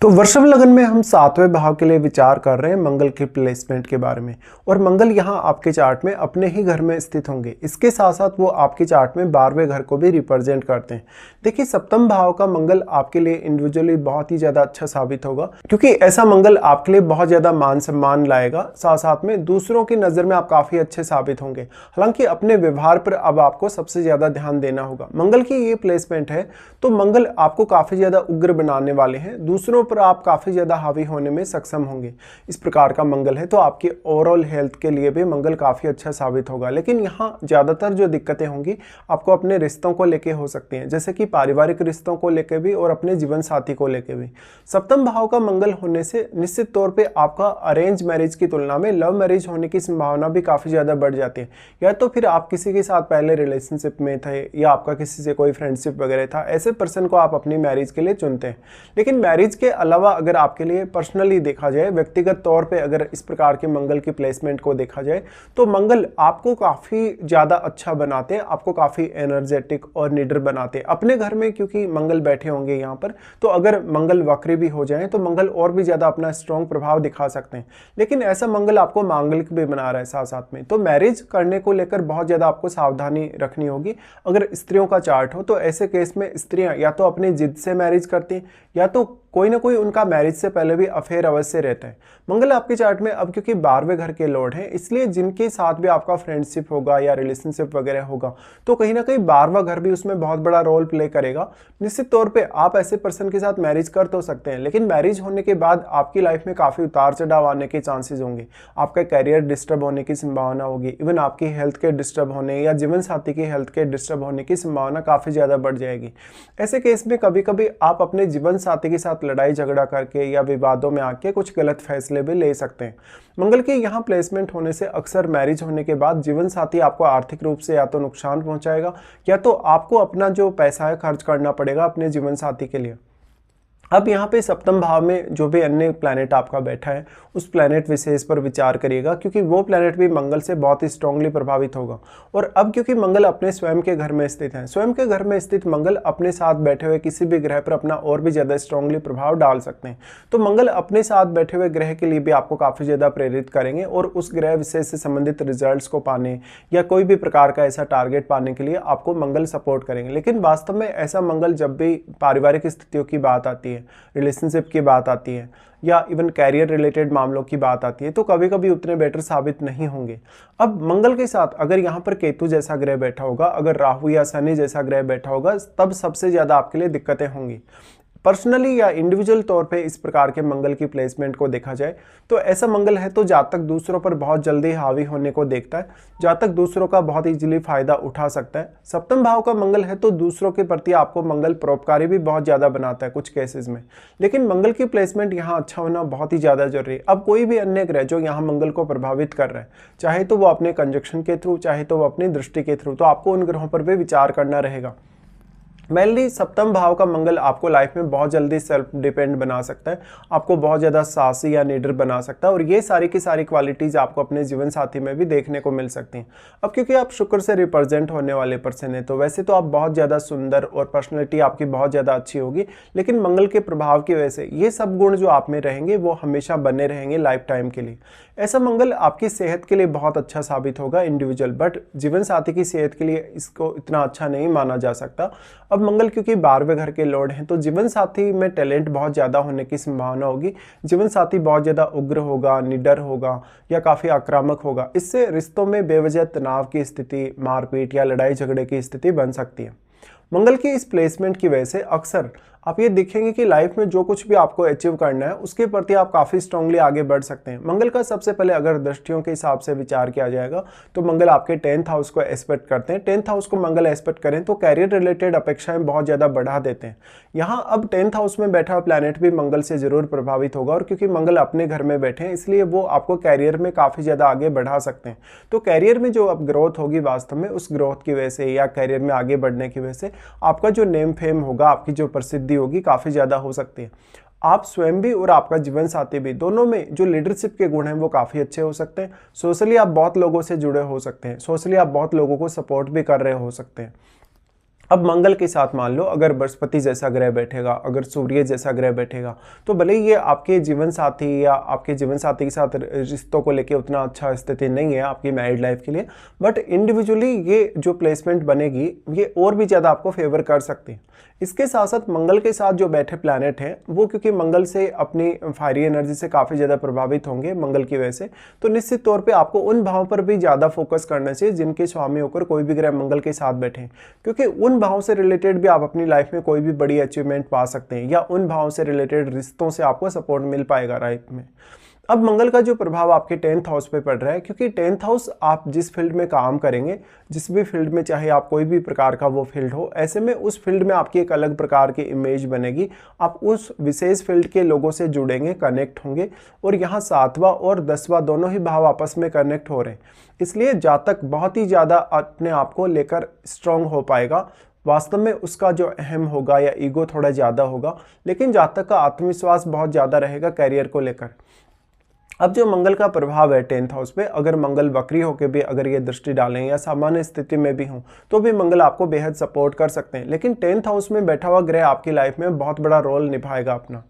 तो वृषभ लग्न में हम 7वें भाव के लिए विचार कर रहे हैं मंगल की प्लेसमेंट के बारे में। और मंगल यहाँ आपके चार्ट में अपने ही घर में स्थित होंगे। इसके साथ साथ वो आपके चार्ट में 12वें घर को भी रिप्रेजेंट करते हैं। देखिए, सप्तम भाव का मंगल आपके लिए इंडिविजुअली बहुत ही ज़्यादा अच्छा साबित होगा, क्योंकि ऐसा मंगल आपके लिए बहुत ज़्यादा मान सम्मान लाएगा। साथ साथ में दूसरों की नज़र में आप काफ़ी अच्छे साबित होंगे। हालांकि अपने व्यवहार पर अब आपको सबसे ज़्यादा ध्यान देना होगा। मंगल की ये प्लेसमेंट है तो मंगल आपको काफ़ी ज़्यादा उग्र बनाने वाले हैं। दूसरों पर आप काफ़ी ज़्यादा हावी होने में सक्षम होंगे। इस प्रकार का मंगल है तो आपकी ओवरऑल हेल्थ के लिए भी मंगल काफ़ी अच्छा साबित होगा। लेकिन यहाँ ज़्यादातर जो दिक्कतें होंगी आपको अपने रिश्तों को लेके हो सकती हैं, जैसे कि पारिवारिक रिश्तों को लेके भी और अपने जीवन साथी को लेके भी। सप्तम भाव का मंगल होने से निश्चित तौर पर आपका अरेंज मैरिज की तुलना में लव मैरिज होने की संभावना भी काफ़ी ज़्यादा बढ़ जाती है। या तो फिर आप किसी के साथ पहले रिलेशनशिप में थे या आपका किसी से कोई फ्रेंडशिप वगैरह था, ऐसे पर्सन को आप अपनी मैरिज के लिए चुनते हैं। लेकिन मैरिज के अलावा अगर आपके लिए पर्सनली देखा जाए, व्यक्तिगत तौर पे अगर इस प्रकार के मंगल की प्लेसमेंट को देखा जाए, तो मंगल आपको काफ़ी ज़्यादा अच्छा बनाते हैं, आपको काफ़ी एनर्जेटिक और निडर बनाते हैं अपने घर में। क्योंकि मंगल बैठे होंगे यहाँ पर, तो अगर मंगल वक्री भी हो जाए तो मंगल और भी ज़्यादा अपना स्ट्रॉन्ग प्रभाव दिखा सकते हैं। लेकिन ऐसा मंगल आपको मांगलिक भी बना रहा है साथ साथ में। तो मैरिज करने को लेकर बहुत ज़्यादा आपको सावधानी रखनी होगी। अगर स्त्रियों का चार्ट हो तो ऐसे केस में स्त्रियाँ या तो अपनी जिद से मैरिज करती हैं या तो कोई ना कोई उनका मैरिज से पहले भी अफेयर अवश्य रहता है। मंगल आपके चार्ट में अब क्योंकि 12वें घर के लॉर्ड हैं, इसलिए जिनके साथ भी आपका फ्रेंडशिप होगा या रिलेशनशिप वगैरह होगा तो कहीं ना कहीं 12वां घर भी उसमें बहुत बड़ा रोल प्ले करेगा। निश्चित तौर पे आप ऐसे पर्सन के साथ मैरिज कर तो सकते हैं, लेकिन मैरिज होने के बाद आपकी लाइफ में काफ़ी उतार चढ़ाव आने के चांसेस होंगे। आपका कैरियर डिस्टर्ब होने की संभावना होगी, इवन आपकी हेल्थ के डिस्टर्ब होने या जीवन साथी की हेल्थ के डिस्टर्ब होने की संभावना काफ़ी ज़्यादा बढ़ जाएगी। ऐसे केस में कभी कभी आप अपने जीवन साथी के साथ लड़ाई झगड़ा करके या विवादों में आके कुछ गलत फैसले भी ले सकते हैं। मंगल की यहाँ प्लेसमेंट होने से अक्सर मैरिज होने के बाद जीवन साथी आपको आर्थिक रूप से या तो नुकसान पहुंचाएगा या तो आपको अपना जो पैसा है खर्च करना पड़ेगा अपने जीवन साथी के लिए। अब यहाँ पे सप्तम भाव में जो भी अन्य प्लैनेट आपका बैठा है उस प्लैनेट विशेष पर विचार करिएगा, क्योंकि वो प्लैनेट भी मंगल से बहुत ही स्ट्रांगली प्रभावित होगा। और अब क्योंकि मंगल अपने स्वयं के घर में स्थित है, स्वयं के घर में स्थित मंगल अपने साथ बैठे हुए किसी भी ग्रह पर अपना और भी ज़्यादा स्ट्रांगली प्रभाव डाल सकते हैं। तो मंगल अपने साथ बैठे हुए ग्रह के लिए भी आपको काफ़ी ज़्यादा प्रेरित करेंगे और उस ग्रह विशेष से संबंधित रिजल्ट्स को पाने या कोई भी प्रकार का ऐसा टारगेट पाने के लिए आपको मंगल सपोर्ट करेंगे। लेकिन वास्तव में ऐसा मंगल जब भी पारिवारिक स्थितियों की बात आती है, रिलेशनशिप की बात आती है या इवन कैरियर रिलेटेड मामलों की बात आती है तो कभी कभी उतने बेटर साबित नहीं होंगे। अब मंगल के साथ अगर यहाँ पर केतु जैसा ग्रह बैठा होगा, अगर राहु या शनि जैसा ग्रह बैठा होगा, तब सबसे ज़्यादा आपके लिए दिक्कतें होंगी। पर्सनली या इंडिविजुअल तौर पे इस प्रकार के मंगल की प्लेसमेंट को देखा जाए तो ऐसा मंगल है तो जातक दूसरों पर बहुत जल्दी हावी होने को देखता है, जातक दूसरों का बहुत इजीली फायदा उठा सकता है। सप्तम भाव का मंगल है तो दूसरों के प्रति आपको मंगल परोपकारी भी बहुत ज़्यादा बनाता है कुछ केसेस में। लेकिन मंगल की प्लेसमेंट यहाँ अच्छा होना बहुत ही ज़्यादा जरूरी है। अब कोई भी अन्य ग्रह जो यहाँ मंगल को प्रभावित कर रहा है, चाहे तो वो अपने कंजक्शन के थ्रू, चाहे तो वो अपनी दृष्टि के थ्रू, तो आपको उन ग्रहों पर भी विचार करना रहेगा। मेनली सप्तम भाव का मंगल आपको लाइफ में बहुत जल्दी सेल्फ डिपेंड बना सकता है, आपको बहुत ज़्यादा साहसी या निडर बना सकता है और ये सारी की सारी क्वालिटीज़ आपको अपने जीवन साथी में भी देखने को मिल सकती हैं। अब क्योंकि आप शुक्र से रिप्रेजेंट होने वाले पर्सन हैं तो वैसे तो आप बहुत ज़्यादा सुंदर और पर्सनैलिटी आपकी बहुत ज़्यादा अच्छी होगी, लेकिन मंगल के प्रभाव की वजह से ये सब गुण जो आप में रहेंगे वो हमेशा बने रहेंगे लाइफ टाइम के लिए। ऐसा मंगल आपकी सेहत के लिए बहुत अच्छा साबित होगा इंडिविजुअल, बट जीवन साथी की सेहत के लिए इसको इतना अच्छा नहीं माना जा सकता। अब मंगल क्योंकि 12वें घर के लॉर्ड हैं तो जीवन साथी में टैलेंट बहुत ज़्यादा होने की संभावना होगी। जीवन साथी बहुत ज़्यादा उग्र होगा, निडर होगा या काफ़ी आक्रामक होगा। इससे रिश्तों में बेवजह तनाव की स्थिति, मारपीट या लड़ाई झगड़े की स्थिति बन सकती है। मंगल की इस प्लेसमेंट की वजह से अक्सर आप ये देखेंगे कि लाइफ में जो कुछ भी आपको अचीव करना है उसके प्रति आप काफ़ी स्ट्रांगली आगे बढ़ सकते हैं। मंगल का सबसे पहले अगर दृष्टियों के हिसाब से विचार किया जाएगा तो मंगल आपके 10th हाउस को एस्पेक्ट करते हैं। 10th हाउस को मंगल एस्पेक्ट करें तो कैरियर रिलेटेड अपेक्षाएं बहुत ज़्यादा बढ़ा देते हैं। यहाँ अब 10th हाउस में बैठा हुआ प्लैनेट भी मंगल से ज़रूर प्रभावित होगा और क्योंकि मंगल अपने घर में बैठे हैं इसलिए वो आपको कैरियर में काफ़ी ज़्यादा आगे बढ़ा सकते हैं। तो कैरियर में जो अब ग्रोथ होगी वास्तव में उस ग्रोथ की वजह से या कैरियर में आगे बढ़ने की वजह से आपका जो नेम फेम होगा, आपकी जो प्रसिद्धि होगी काफ़ी ज़्यादा हो सकती है। आप स्वयं भी और आपका जीवन साथी भी दोनों में जो लीडरशिप के गुण हैं वो काफ़ी अच्छे हो सकते हैं। सोशली आप बहुत लोगों से जुड़े हो सकते हैं, सोशली आप बहुत लोगों को सपोर्ट भी कर रहे हो सकते हैं। अब मंगल के साथ मान लो अगर बृहस्पति जैसा ग्रह बैठेगा, अगर सूर्य जैसा ग्रह बैठेगा, तो भले ही ये आपके जीवन साथी या आपके जीवन साथी के साथ रिश्तों को लेके उतना अच्छा स्थिति नहीं है आपकी मैरिड लाइफ के लिए, बट इंडिविजुअली ये जो प्लेसमेंट बनेगी ये और भी ज़्यादा आपको फेवर कर सकती है। इसके साथ साथ मंगल के साथ जो बैठे प्लैनेट हैं वो क्योंकि मंगल से अपनी फायरी एनर्जी से काफ़ी ज़्यादा प्रभावित होंगे मंगल की वजह से, तो निश्चित तौर पे आपको उन भावों पर भी ज़्यादा फोकस करना चाहिए जिनके स्वामी होकर कोई भी ग्रह मंगल के साथ बैठे, क्योंकि उन भावों से रिलेटेड भी आप अपनी लाइफ में कोई भी बड़ी अचीवमेंट पा सकते हैं या उन भावों से रिलेटेड रिश्तों से आपको सपोर्ट मिल पाएगा लाइफ में। अब मंगल का जो प्रभाव आपके 10th हाउस पे पड़ रहा है, क्योंकि 10th हाउस आप जिस फील्ड में काम करेंगे, जिस भी फील्ड में, चाहे आप कोई भी प्रकार का वो फील्ड हो, ऐसे में उस फील्ड में आपकी एक अलग प्रकार की इमेज बनेगी। आप उस विशेष फील्ड के लोगों से जुड़ेंगे, कनेक्ट होंगे, और यहाँ 7वां और 10वां दोनों ही भाव आपस में कनेक्ट हो रहे हैं, इसलिए जातक बहुत ही ज़्यादा अपने आप को लेकर स्ट्रांग हो पाएगा। वास्तव में उसका जो अहम होगा या ईगो थोड़ा ज़्यादा होगा, लेकिन जातक का आत्मविश्वास बहुत ज़्यादा रहेगा कैरियर को लेकर। अब जो मंगल का प्रभाव है 10th हाउस पे, अगर मंगल वक्री होकर भी अगर ये दृष्टि डालें या सामान्य स्थिति में भी हों तो भी मंगल आपको बेहद सपोर्ट कर सकते हैं, लेकिन 10th हाउस में बैठा हुआ ग्रह आपकी लाइफ में बहुत बड़ा रोल निभाएगा अपना।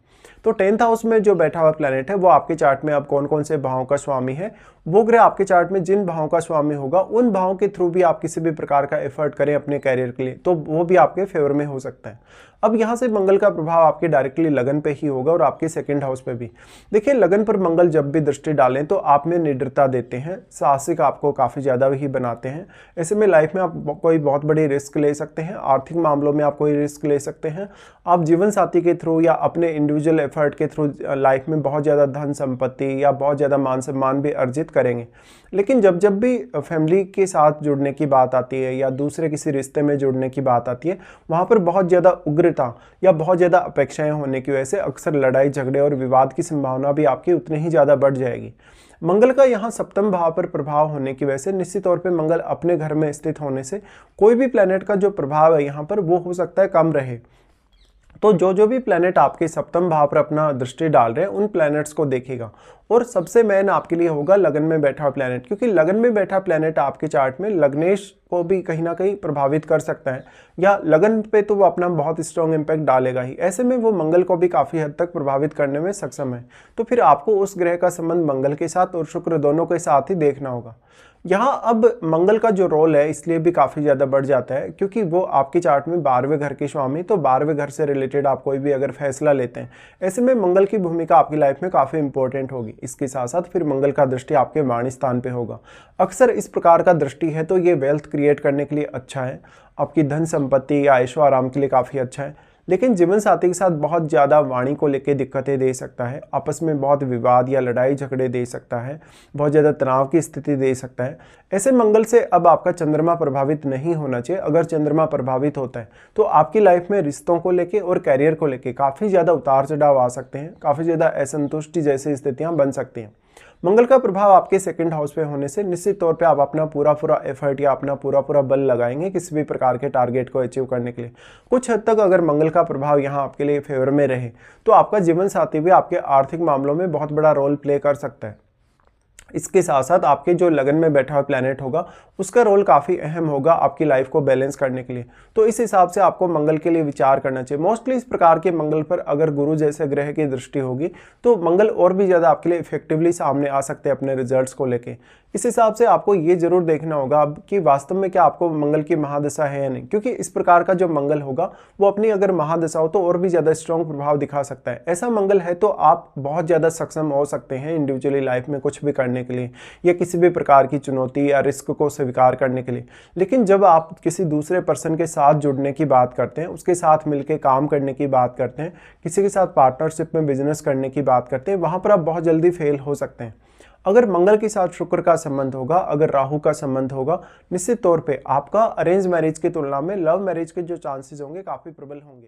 तो 10th हाउस में जो बैठा हुआ प्लैनेट है वो आपके चार्ट में अब कौन कौन से भावों का स्वामी है, वो ग्रह आपके चार्ट में जिन भावों का स्वामी होगा उन भावों के थ्रू भी आप किसी भी प्रकार का एफर्ट करें अपने कैरियर के लिए तो वो भी आपके फेवर में हो सकता है। अब यहाँ से मंगल का प्रभाव आपके डायरेक्टली लगन पे ही होगा और आपके 2nd हाउस पे भी। देखिए, लगन पर मंगल जब भी दृष्टि डालें तो आप में निडरता देते हैं, साहसिक आपको काफ़ी ज़्यादा ही बनाते हैं। ऐसे में लाइफ में आप कोई बहुत बड़ी रिस्क ले सकते हैं, आर्थिक मामलों में आप कोई रिस्क ले सकते हैं, आप जीवन साथी के थ्रू या अपने इंडिविजुअल एफर्ट के थ्रू लाइफ में बहुत ज़्यादा धन संपत्ति या बहुत ज़्यादा मान सम्मान भी अर्जित करेंगे। लेकिन जब भी फैमिली के साथ जुड़ने की बात आती है या दूसरे किसी रिश्ते में जुड़ने की बात आती है, वहाँ पर बहुत ज़्यादा उग्रता या बहुत ज़्यादा अपेक्षाएं होने की वजह से अक्सर लड़ाई झगड़े और विवाद की संभावना भी आपकी उतनी ही ज़्यादा बढ़ जाएगी। मंगल का यहाँ 7वें भाव पर प्रभाव होने की वजह से निश्चित तौर पे मंगल अपने घर में स्थित होने से कोई भी प्लैनेट का जो प्रभाव है यहाँ पर वो हो सकता है कम रहे। तो जो भी प्लैनेट आपके 7वें भाव पर अपना दृष्टि डाल रहे हैं उन प्लैनेट्स को देखेगा, और सबसे मेन आपके लिए होगा लगन में बैठा प्लैनेट, क्योंकि लगन में बैठा प्लैनेट आपके चार्ट में लग्नेश को भी कहीं ना कहीं प्रभावित कर सकता है, या लगन पे तो वो अपना बहुत स्ट्रॉन्ग इम्पैक्ट डालेगा ही। ऐसे में वो मंगल को भी काफ़ी हद तक प्रभावित करने में सक्षम है। तो फिर आपको उस ग्रह का संबंध मंगल के साथ और शुक्र दोनों के साथ ही देखना होगा। यहाँ अब मंगल का जो रोल है इसलिए भी काफ़ी ज़्यादा बढ़ जाता है क्योंकि वो आपके चार्ट में 12वें घर के स्वामी, तो 12वें घर से रिलेटेड आप कोई भी अगर फैसला लेते हैं, ऐसे में मंगल की भूमिका आपकी लाइफ में काफ़ी इंपॉर्टेंट होगी। इसके साथ साथ फिर मंगल का दृष्टि आपके वाणी स्थान पे होगा। अक्सर इस प्रकार का दृष्टि है तो ये वेल्थ क्रिएट करने के लिए अच्छा है, आपकी धन संपत्ति या ऐशो आराम के लिए काफ़ी अच्छा है, लेकिन जीवन साथी के साथ बहुत ज़्यादा वाणी को लेकर दिक्कतें दे सकता है, आपस में बहुत विवाद या लड़ाई झगड़े दे सकता है, बहुत ज़्यादा तनाव की स्थिति दे सकता है। ऐसे मंगल से अब आपका चंद्रमा प्रभावित नहीं होना चाहिए। अगर चंद्रमा प्रभावित होता है तो आपकी लाइफ में रिश्तों को लेके और कैरियर को लेके काफ़ी ज़्यादा उतार चढ़ाव आ सकते हैं, काफ़ी ज़्यादा असंतुष्टि जैसी स्थितियाँ बन सकती हैं। मंगल का प्रभाव आपके 2nd हाउस पे होने से निश्चित तौर पे आप अपना पूरा एफर्ट या अपना पूरा बल लगाएंगे किसी भी प्रकार के टारगेट को अचीव करने के लिए। कुछ हद तक अगर मंगल का प्रभाव यहाँ आपके लिए फेवर में रहे तो आपका जीवन साथी भी आपके आर्थिक मामलों में बहुत बड़ा रोल प्ले कर सकता है। इसके साथ साथ आपके जो लगन में बैठा हुआ प्लैनेट होगा उसका रोल काफ़ी अहम होगा आपकी लाइफ को बैलेंस करने के लिए। तो इस हिसाब से आपको मंगल के लिए विचार करना चाहिए। मोस्टली इस प्रकार के मंगल पर अगर गुरु जैसे ग्रह की दृष्टि होगी तो मंगल और भी ज़्यादा आपके लिए इफेक्टिवली सामने आ सकते हैं अपने रिजल्ट्स को लेके। इस हिसाब से आपको ये जरूर देखना होगा अब कि वास्तव में क्या आपको मंगल की महादशा है या नहीं, क्योंकि इस प्रकार का जो मंगल होगा वो अपनी अगर महादशा हो तो और भी ज़्यादा स्ट्रॉन्ग प्रभाव दिखा सकता है। ऐसा मंगल है तो आप बहुत ज़्यादा सक्षम हो सकते हैं इंडिविजुअली लाइफ में कुछ भी करने के लिए या किसी भी प्रकार की चुनौती या रिस्क को स्वीकार करने के लिए। लेकिन जब आप किसी दूसरे पर्सन के साथ जुड़ने की बात करते हैं, उसके साथ मिलकर काम करने की बात करते हैं, किसी के साथ पार्टनरशिप में बिजनेस करने की बात करते हैं, वहाँ पर आप बहुत जल्दी फेल हो सकते हैं। अगर मंगल के साथ शुक्र का संबंध होगा, अगर राहु का संबंध होगा, निश्चित तौर पे आपका अरेंज मैरिज की तुलना में लव मैरिज के जो चांसेस होंगे काफ़ी प्रबल होंगे।